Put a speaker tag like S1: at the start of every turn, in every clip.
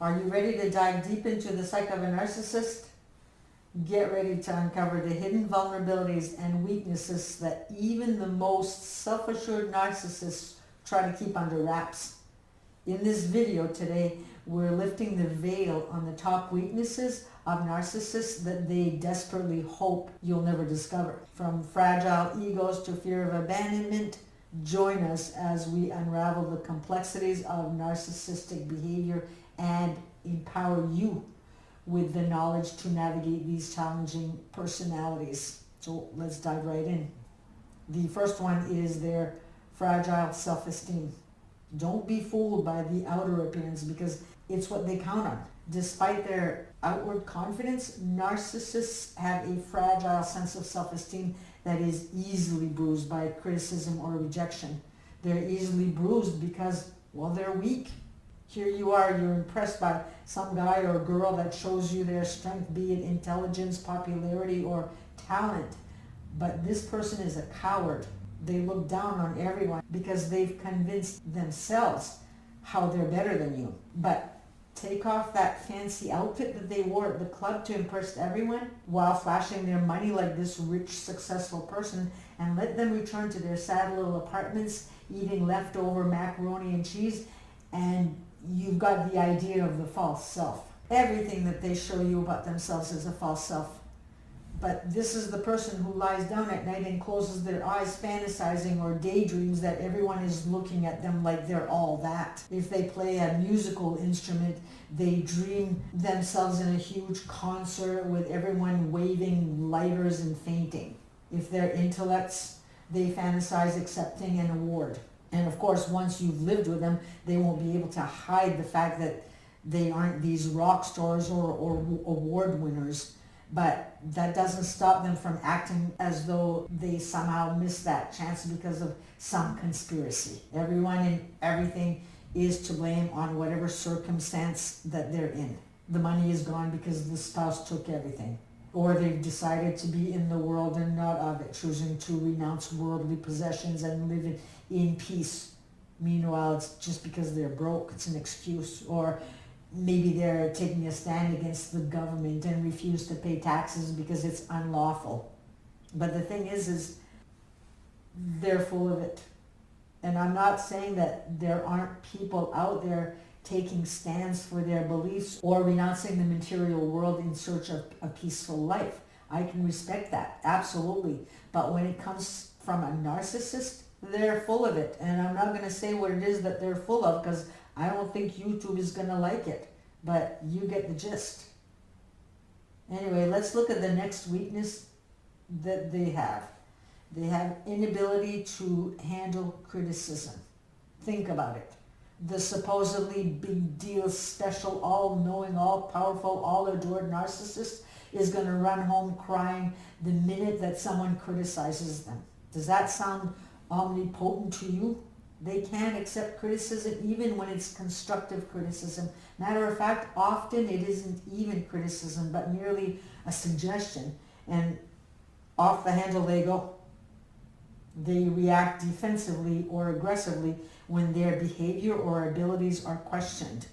S1: Are you ready to dive deep into the psyche of a narcissist? Get ready to uncover the hidden vulnerabilities and weaknesses that even the most self-assured narcissists try to keep under wraps. In this video today, we're lifting the veil on the top weaknesses of narcissists that they desperately hope you'll never discover. From fragile egos to fear of abandonment, join us as we unravel the complexities of narcissistic behavior and empower you with the knowledge to navigate these challenging personalities. So let's dive right in. The first one is their fragile self-esteem. Don't be fooled by the outer appearance because it's what they count on. Despite their outward confidence, narcissists have a fragile sense of self-esteem that is easily bruised by criticism or rejection. They're easily bruised because, well, they're weak. Here you are, you're impressed by some guy or girl that shows you their strength, be it intelligence, popularity, or talent. But this person is a coward. They look down on everyone because they've convinced themselves how they're better than you. But take off that fancy outfit that they wore at the club to impress everyone while flashing their money like this rich, successful person, and let them return to their sad little apartments eating leftover macaroni and cheese, and you've got the idea of the false self. Everything that they show you about themselves is a false self. But this is the person who lies down at night and closes their eyes fantasizing or daydreams that everyone is looking at them like they're all that. If they play a musical instrument, they dream themselves in a huge concert with everyone waving lighters and fainting. If they're intellects, they fantasize accepting an award. And of course, once you've lived with them, they won't be able to hide the fact that they aren't these rock stars or award winners. But that doesn't stop them from acting as though they somehow missed that chance because of some conspiracy. Everyone and everything is to blame on whatever circumstance that they're in. The money is gone because the spouse took everything. Or they've decided to be in the world and not of it, choosing to renounce worldly possessions and live in peace. Meanwhile, it's just because they're broke, it's an excuse. Or maybe they're taking a stand against the government and refuse to pay taxes because it's unlawful. But the thing is they're full of it. And I'm not saying that there aren't people out there taking stands for their beliefs or renouncing the material world in search of a peaceful life. I can respect that, absolutely. But when it comes from a narcissist, they're full of it. And I'm not going to say what it is that they're full of because I don't think YouTube is going to like it, but you get the gist. Anyway, let's look at the next weakness that they have. They have inability to handle criticism. Think about it. The supposedly big deal, special, all-knowing, all-powerful, all-adored narcissist is going to run home crying the minute that someone criticizes them. Does that sound omnipotent to you? They can't accept criticism even when it's constructive criticism. Matter of fact, often it isn't even criticism, but merely a suggestion. And off the handle they go. They react defensively or aggressively when their behavior or abilities are questioned.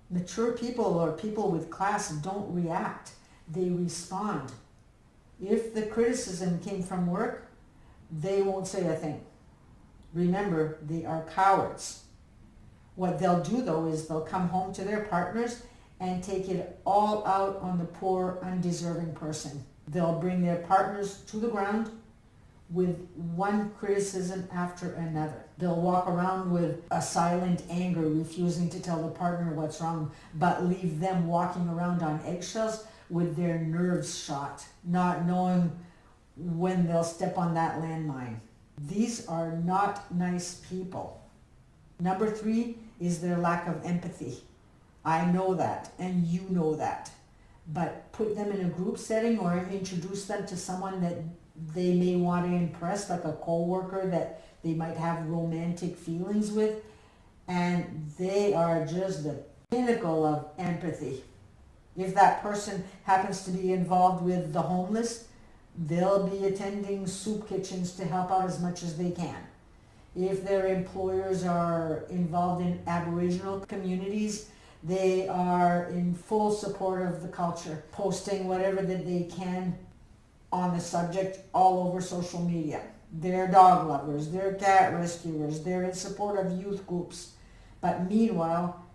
S1: Mature people or people with class don't react. They respond. If the criticism came from work, they won't say a thing. Remember, they are cowards. What they'll do, though, is they'll come home to their partners and take it all out on the poor, undeserving person. They'll bring their partners to the ground with one criticism after another. They'll walk around with a silent anger, refusing to tell the partner what's wrong, but leave them walking around on eggshells with their nerves shot, not knowing when they'll step on that landmine. These are not nice people. Number 3 is their lack of empathy. I know that, and you know that. But put them in a group setting or introduce them to someone that they may want to impress, like a coworker that they might have romantic feelings with, and they are just the pinnacle of empathy. If that person happens to be involved with the homeless, they'll be attending soup kitchens to help out as much as they can. If their employers are involved in Aboriginal communities, They are in full support of the culture, posting whatever that they can on the subject all over social media. They're dog lovers, they're cat rescuers, they're in support of youth groups. But meanwhile,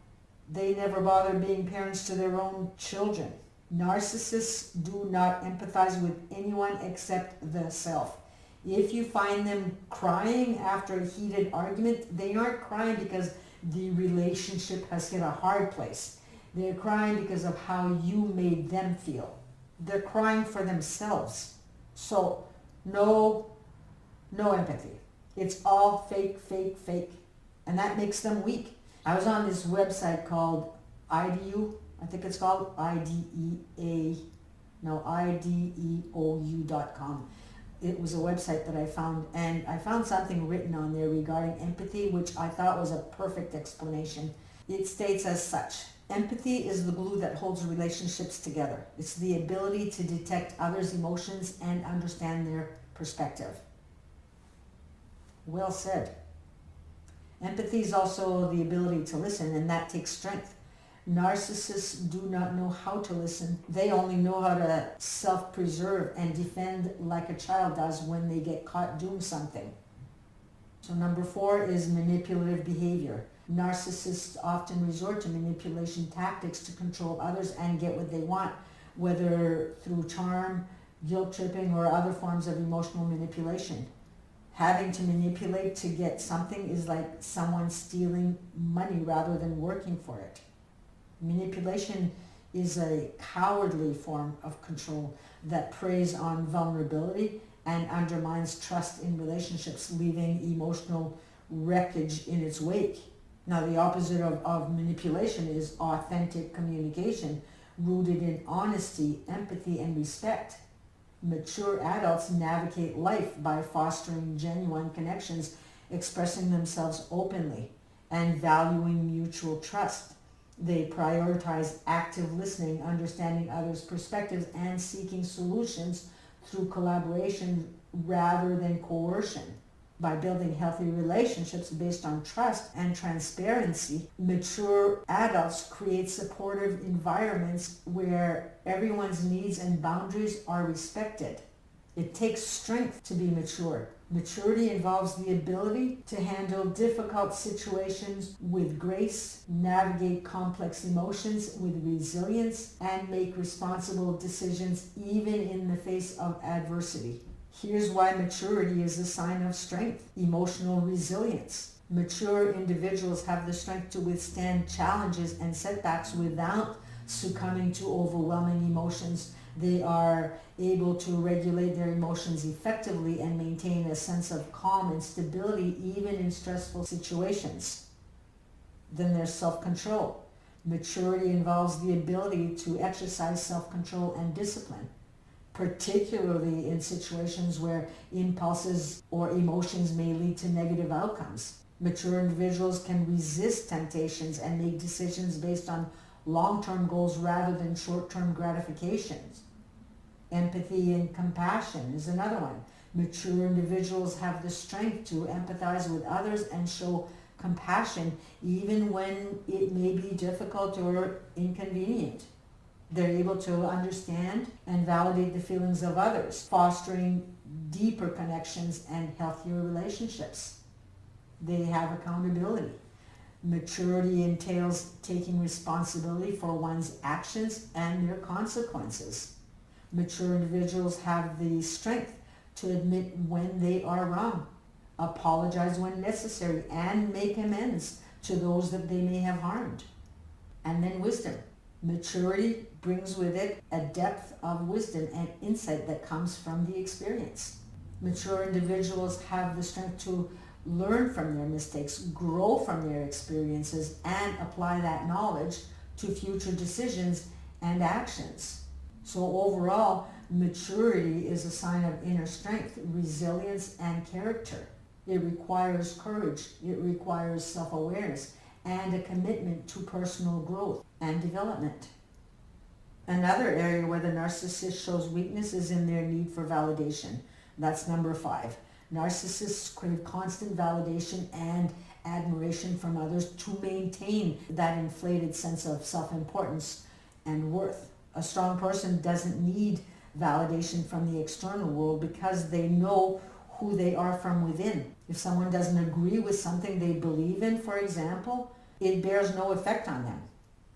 S1: they never bother being parents to their own children. Narcissists do not empathize with anyone except the self. If you find them crying after a heated argument, they aren't crying because the relationship has hit a hard place. They're crying because of how you made them feel. They're crying for themselves. So no empathy. It's all fake, fake, fake. And that makes them weak. I was on this website called IDEO. I think it's called IDEOU.com. It was a website that I found, and I found something written on there regarding empathy, which I thought was a perfect explanation. It states as such: empathy is the glue that holds relationships together. It's the ability to detect others' emotions and understand their perspective. Well said. Empathy is also the ability to listen, and that takes strength. Narcissists do not know how to listen. They only know how to self-preserve and defend like a child does when they get caught doing something. So number 4 is manipulative behavior. Narcissists often resort to manipulation tactics to control others and get what they want, whether through charm, guilt tripping, or other forms of emotional manipulation. Having to manipulate to get something is like someone stealing money rather than working for it. Manipulation is a cowardly form of control that preys on vulnerability and undermines trust in relationships, leaving emotional wreckage in its wake. Now, the opposite of manipulation is authentic communication rooted in honesty, empathy, and respect. Mature adults navigate life by fostering genuine connections, expressing themselves openly, and valuing mutual trust. They prioritize active listening, understanding others' perspectives, and seeking solutions through collaboration rather than coercion. By building healthy relationships based on trust and transparency, mature adults create supportive environments where everyone's needs and boundaries are respected. It takes strength to be mature. Maturity involves the ability to handle difficult situations with grace, navigate complex emotions with resilience, and make responsible decisions even in the face of adversity. Here's why maturity is a sign of strength: emotional resilience. Mature individuals have the strength to withstand challenges and setbacks without succumbing to overwhelming emotions. They are able to regulate their emotions effectively and maintain a sense of calm and stability even in stressful situations. Then there's self-control. Maturity involves the ability to exercise self-control and discipline, particularly in situations where impulses or emotions may lead to negative outcomes. Mature individuals can resist temptations and make decisions based on long-term goals rather than short-term gratifications. Empathy and compassion is another one. Mature individuals have the strength to empathize with others and show compassion even when it may be difficult or inconvenient. They're able to understand and validate the feelings of others, fostering deeper connections and healthier relationships. They have accountability. Maturity entails taking responsibility for one's actions and their consequences. Mature individuals have the strength to admit when they are wrong, apologize when necessary, and make amends to those that they may have harmed. And then wisdom. Maturity brings with it a depth of wisdom and insight that comes from the experience. Mature individuals have the strength to learn from their mistakes, grow from their experiences, and apply that knowledge to future decisions and actions. So overall, maturity is a sign of inner strength, resilience, and character. It requires courage, it requires self-awareness, and a commitment to personal growth and development. Another area where the narcissist shows weakness is in their need for validation. That's number 5. Narcissists crave constant validation and admiration from others to maintain that inflated sense of self-importance and worth. A strong person doesn't need validation from the external world because they know who they are from within. If someone doesn't agree with something they believe in, for example, it bears no effect on them.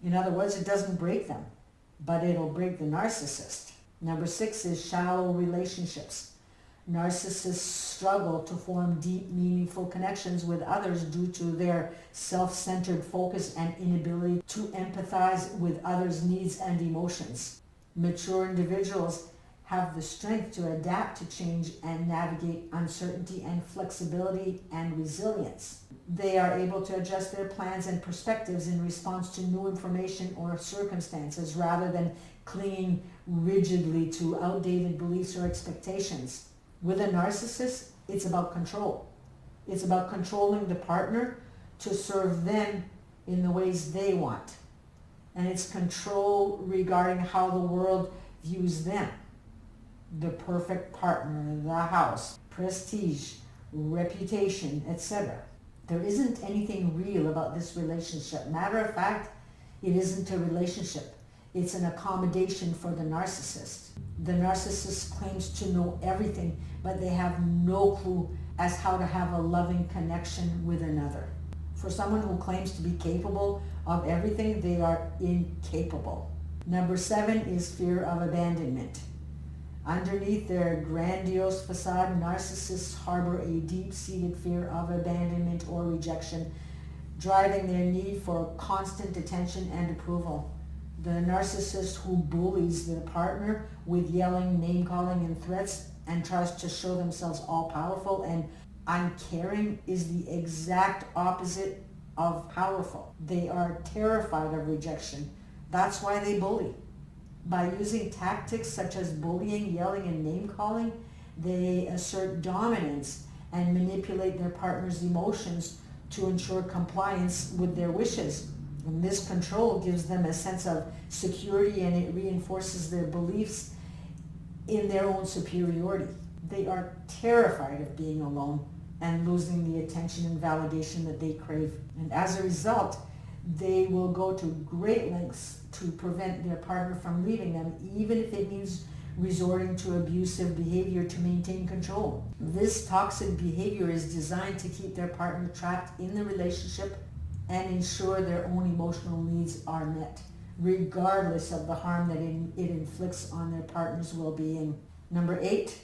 S1: In other words, it doesn't break them, but it'll break the narcissist. Number 6 is shallow relationships. Narcissists struggle to form deep, meaningful connections with others due to their self-centered focus and inability to empathize with others' needs and emotions. Mature individuals have the strength to adapt to change and navigate uncertainty and flexibility and resilience. They are able to adjust their plans and perspectives in response to new information or circumstances rather than clinging rigidly to outdated beliefs or expectations. With a narcissist, it's about control. It's about controlling the partner to serve them in the ways they want. And it's control regarding how the world views them. The perfect partner, the house, prestige, reputation, etc. There isn't anything real about this relationship. Matter of fact, it isn't a relationship. It's an accommodation for the narcissist. The narcissist claims to know everything, but they have no clue as how to have a loving connection with another. For someone who claims to be capable of everything, they are incapable. Number 7 is fear of abandonment. Underneath their grandiose facade, narcissists harbor a deep-seated fear of abandonment or rejection, driving their need for constant attention and approval. The narcissist who bullies their partner with yelling, name-calling, and threats and tries to show themselves all-powerful and uncaring is the exact opposite of powerful. They are terrified of rejection. That's why they bully. By using tactics such as bullying, yelling, and name-calling, they assert dominance and manipulate their partner's emotions to ensure compliance with their wishes. And this control gives them a sense of security, and it reinforces their beliefs in their own superiority. They are terrified of being alone and losing the attention and validation that they crave. And as a result, they will go to great lengths to prevent their partner from leaving them, even if it means resorting to abusive behavior to maintain control. This toxic behavior is designed to keep their partner trapped in the relationship and ensure their own emotional needs are met, regardless of the harm that it inflicts on their partner's well-being. Number 8,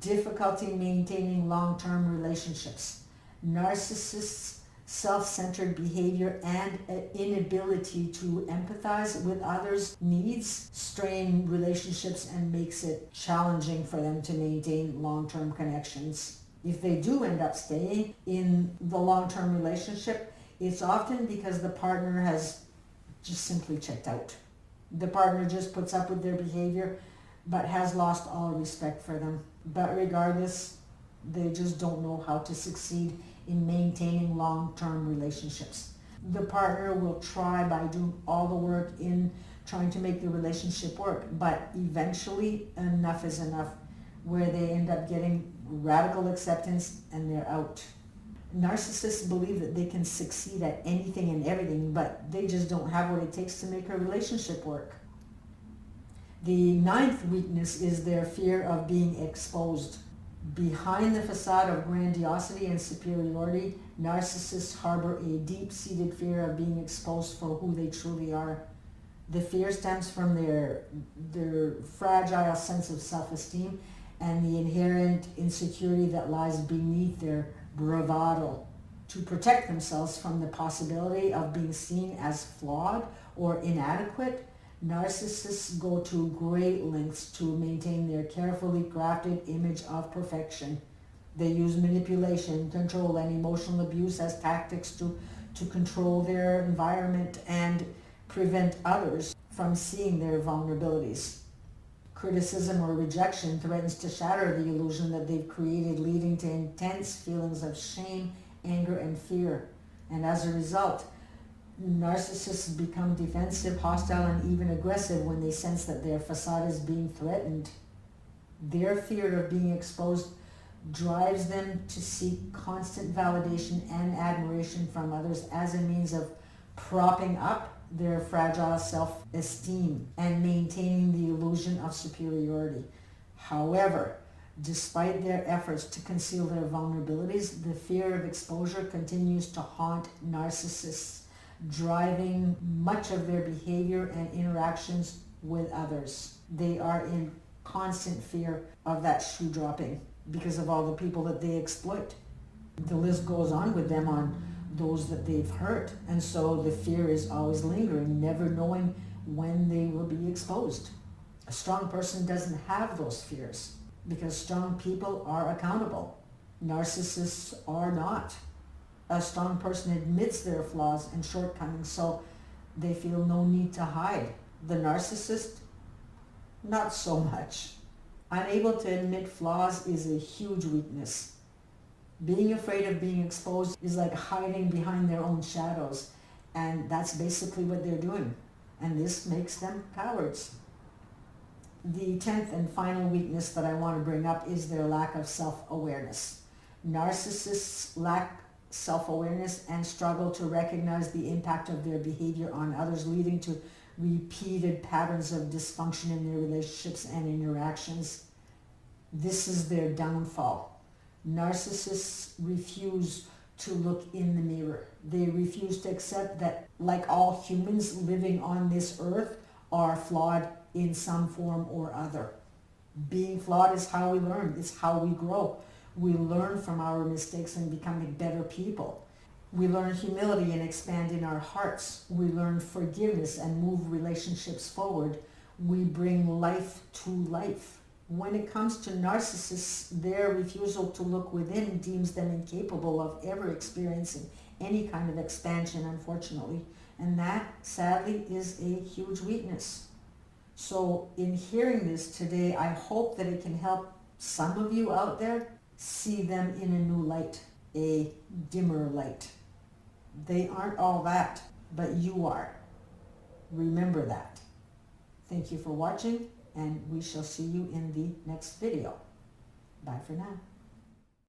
S1: difficulty maintaining long-term relationships. Narcissists' self-centered behavior and inability to empathize with others' needs strain relationships and makes it challenging for them to maintain long-term connections. If they do end up staying in the long-term relationship, it's often because the partner has just simply checked out. The partner just puts up with their behavior but has lost all respect for them. But regardless, they just don't know how to succeed in maintaining long-term relationships. The partner will try by doing all the work in trying to make the relationship work, but eventually enough is enough, where they end up getting radical acceptance and they're out. Narcissists believe that they can succeed at anything and everything, but they just don't have what it takes to make a relationship work. The 9th weakness is their fear of being exposed. Behind the facade of grandiosity and superiority, narcissists harbor a deep-seated fear of being exposed for who they truly are. The fear stems from their fragile sense of self-esteem and the inherent insecurity that lies beneath their bravado. To protect themselves from the possibility of being seen as flawed or inadequate, narcissists go to great lengths to maintain their carefully crafted image of perfection. They use manipulation, control, and emotional abuse as tactics to control their environment and prevent others from seeing their vulnerabilities. Criticism or rejection threatens to shatter the illusion that they've created, leading to intense feelings of shame, anger, and fear. And as a result, narcissists become defensive, hostile, and even aggressive when they sense that their facade is being threatened. Their fear of being exposed drives them to seek constant validation and admiration from others as a means of propping up their fragile self-esteem and maintaining the illusion of superiority. However, despite their efforts to conceal their vulnerabilities, the fear of exposure continues to haunt narcissists, driving much of their behavior and interactions with others. They are in constant fear of that shoe dropping because of all the people that they exploit. The list goes on with them on those that they've hurt, and so the fear is always lingering, never knowing when they will be exposed. A strong person doesn't have those fears because strong people are accountable. Narcissists are not. A strong person admits their flaws and shortcomings, so they feel no need to hide. The narcissist, not so much. Unable to admit flaws is a huge weakness. Being afraid of being exposed is like hiding behind their own shadows, and that's basically what they're doing, and this makes them cowards. The 10th and final weakness that I want to bring up is their lack of self-awareness. Narcissists lack self-awareness and struggle to recognize the impact of their behavior on others, leading to repeated patterns of dysfunction in their relationships and interactions. This is their downfall. Narcissists refuse to look in the mirror. They refuse to accept that, like all humans living on this earth, are flawed in some form or other. Being flawed is how we learn. It's how we grow. We learn from our mistakes and becoming better people. We learn humility and expand in our hearts. We learn forgiveness and move relationships forward. We bring life to life. When it comes to narcissists, their refusal to look within deems them incapable of ever experiencing any kind of expansion, unfortunately. And that, sadly, is a huge weakness. So in hearing this today, I hope that it can help some of you out there see them in a new light, a dimmer light. They aren't all that, but you are. Remember that. Thank you for watching, and we shall see you in the next video. Bye for now.